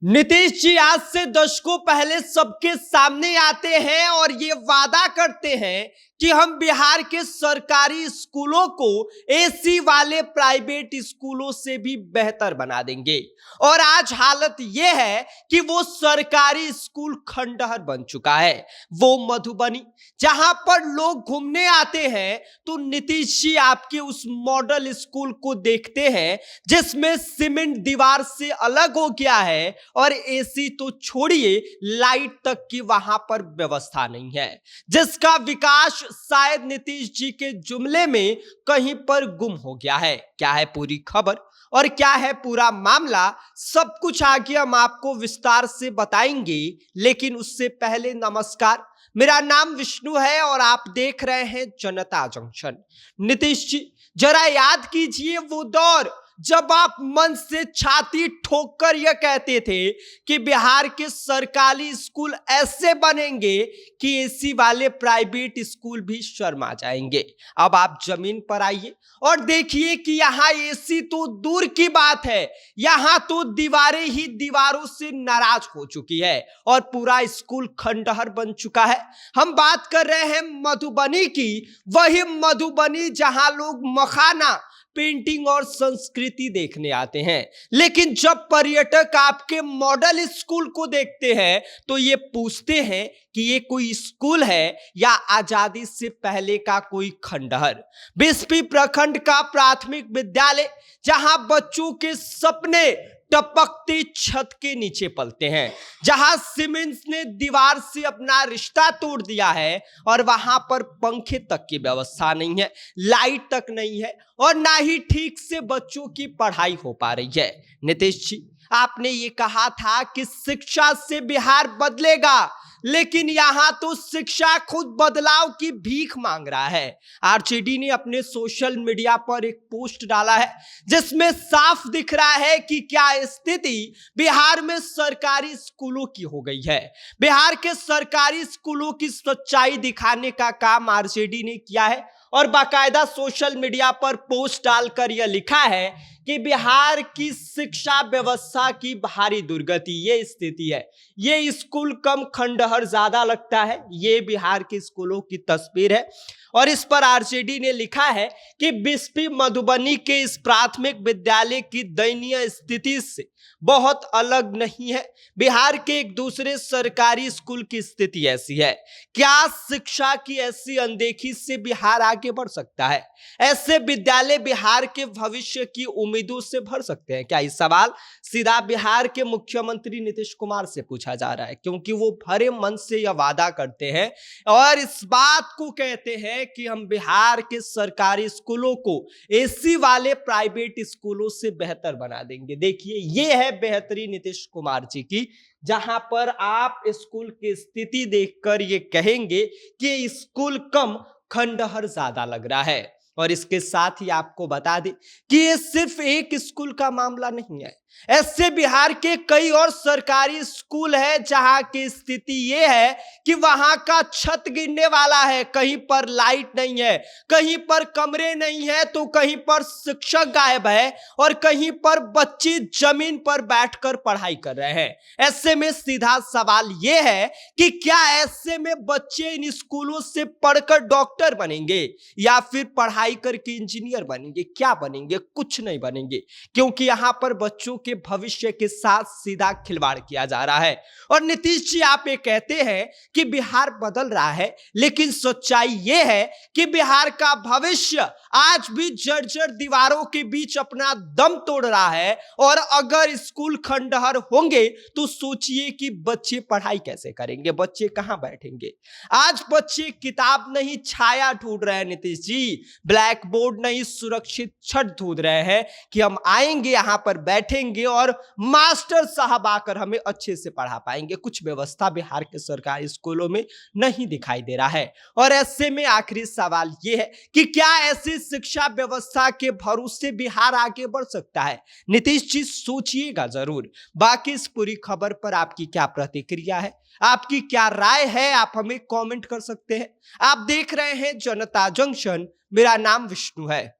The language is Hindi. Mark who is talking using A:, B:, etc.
A: नीतीश जी आज से दशकों पहले सबके सामने आते हैं और ये वादा करते हैं कि हम बिहार के सरकारी स्कूलों को एसी वाले प्राइवेट स्कूलों से भी बेहतर बना देंगे। और आज हालत ये है कि वो सरकारी स्कूल खंडहर बन चुका है। वो मधुबनी जहां पर लोग घूमने आते हैं तो नीतीश जी आपके उस मॉडल स्कूल को देखते हैं जिसमें सीमेंट दीवार से अलग हो गया है और एसी तो छोड़िए, लाइट तक की वहां पर व्यवस्था नहीं है, जिसका विकास शायद नीतीश जी के जुमले में कहीं पर गुम हो गया है। क्या है पूरी खबर और क्या है पूरा मामला, सब कुछ आगे हम आपको विस्तार से बताएंगे। लेकिन उससे पहले नमस्कार, मेरा नाम विष्णु है और आप देख रहे हैं जनता जंक्शन। नीतीश जी जरा याद कीजिए वो दौर जब आप मन से छाती ठोककर यह कहते थे कि बिहार के सरकारी स्कूल ऐसे बनेंगे कि एसी वाले प्राइवेट स्कूल भी शर्मा जाएंगे। अब आप जमीन पर आइए और देखिए कि यहाँ एसी तो दूर की बात है, यहाँ तो दीवारें ही दीवारों से नाराज हो चुकी है और पूरा स्कूल खंडहर बन चुका है। हम बात कर रहे हैं मधुबनी की, वही मधुबनी जहां लोग मखाना, पेंटिंग और संस्कृति देखने आते हैं। लेकिन जब पर्यटक आपके मॉडल स्कूल को देखते हैं तो ये पूछते हैं कि ये कोई स्कूल है या आजादी से पहले का कोई खंडहर। बिस्फी प्रखंड का प्राथमिक विद्यालय जहां बच्चों के सपने टपकती छत के नीचे पलते हैं, जहां सीमेंट ने दीवार से अपना रिश्ता तोड़ दिया है और वहां पर पंखे तक की व्यवस्था नहीं है, लाइट तक नहीं है और ना ही ठीक से बच्चों की पढ़ाई हो पा रही है। नीतीश जी आपने ये कहा था कि शिक्षा से बिहार बदलेगा, लेकिन यहां तो शिक्षा खुद बदलाव की भीख मांग रहा है। आरजेडी ने अपने सोशल मीडिया पर एक पोस्ट डाला है जिसमें साफ दिख रहा है कि क्या स्थिति बिहार में सरकारी स्कूलों की हो गई है। बिहार के सरकारी स्कूलों की सच्चाई दिखाने का काम आरजेडी ने किया है और बाकायदा सोशल मीडिया पर पोस्ट डालकर यह लिखा है कि बिहार की शिक्षा व्यवस्था की भारी दुर्गति, ये स्थिति है। ये स्कूल कम खंडहर ज्यादा लगता है, ये बिहार के स्कूलों की तस्वीर है। और इस पर आरजेडी ने लिखा है कि बिस्फी मधुबनी के इस प्राथमिक विद्यालय की दयनीय स्थिति से बहुत अलग नहीं है। बिहार के एक दूसरे सरकारी स्कूल की स्थिति ऐसी है। क्या शिक्षा की ऐसी अनदेखी से बिहार आगे बढ़ सकता है? ऐसे विद्यालय बिहार के भविष्य की उम्मीदों से भर सकते हैं क्या? इस सवाल सीधा बिहार के मुख्यमंत्री नीतीश कुमार से पूछा जा रहा है, क्योंकि वो भरे मन से यह वादा करते हैं और इस बात को कहते हैं कि हम बिहार के सरकारी स्कूलों को एसी वाले प्राइवेट स्कूलों से बेहतर बना देंगे। देखिए ये है बेहतरी नीतीश कुमार जी की, जहां पर आप स्कूल की स्थिति देखकर ये कहेंगे कि स्कूल कम खंडहर ज्यादा लग रहा है। और इसके साथ ही आपको बता दें कि ये सिर्फ एक स्कूल का मामला नहीं है, ऐसे बिहार के कई और सरकारी स्कूल है जहां की स्थिति ये है कि वहां का छत गिरने वाला है, कहीं पर लाइट नहीं है, कहीं पर कमरे नहीं है, तो कहीं पर शिक्षक गायब है और कहीं पर बच्चे जमीन पर बैठकर पढ़ाई कर रहे हैं। ऐसे में सीधा सवाल ये है कि क्या ऐसे में बच्चे इन स्कूलों से पढ़कर डॉक्टर बनेंगे या फिर पढ़ाई करके इंजीनियर बनेंगे? क्या बनेंगे? कुछ नहीं बनेंगे, क्योंकि यहां पर बच्चों के भविष्य के साथ सीधा खिलवाड़ किया जा रहा है। और नीतीश जी आप ये कहते हैं कि बिहार बदल रहा है, लेकिन सच्चाई ये है कि बिहार का भविष्य आज भी जर्जर दीवारों के बीच अपना दम तोड़ रहा है। और अगर स्कूल खंडहर होंगे तो सोचिए कि बच्चे पढ़ाई कैसे करेंगे, बच्चे कहां बैठेंगे? आज बच्चे किताब नहीं छाया ढूंढ रहे हैं नीतीश जी, ब्लैक बोर्ड नहीं सुरक्षित छत ढूंढ रहे हैं कि हम आएंगे यहां पर बैठेंगे और मास्टर साहब आकर हमें अच्छे से पढ़ा पाएंगे। कुछ व्यवस्था बिहार के सरकारी स्कूलों में नहीं दिखाई दे रहा है। और ऐसे में आखिरी सवाल यह है कि क्या ऐसी शिक्षा व्यवस्था के भरोसे बिहार आगे बढ़ सकता है? नीतीश जी सोचिएगा जरूर। बाकी इस पूरी खबर पर आपकी क्या प्रतिक्रिया है, आपकी क्या राय है, आप हमें कमेंट कर सकते हैं। आप देख रहे हैं जनता जंक्शन, मेरा नाम विष्णु है।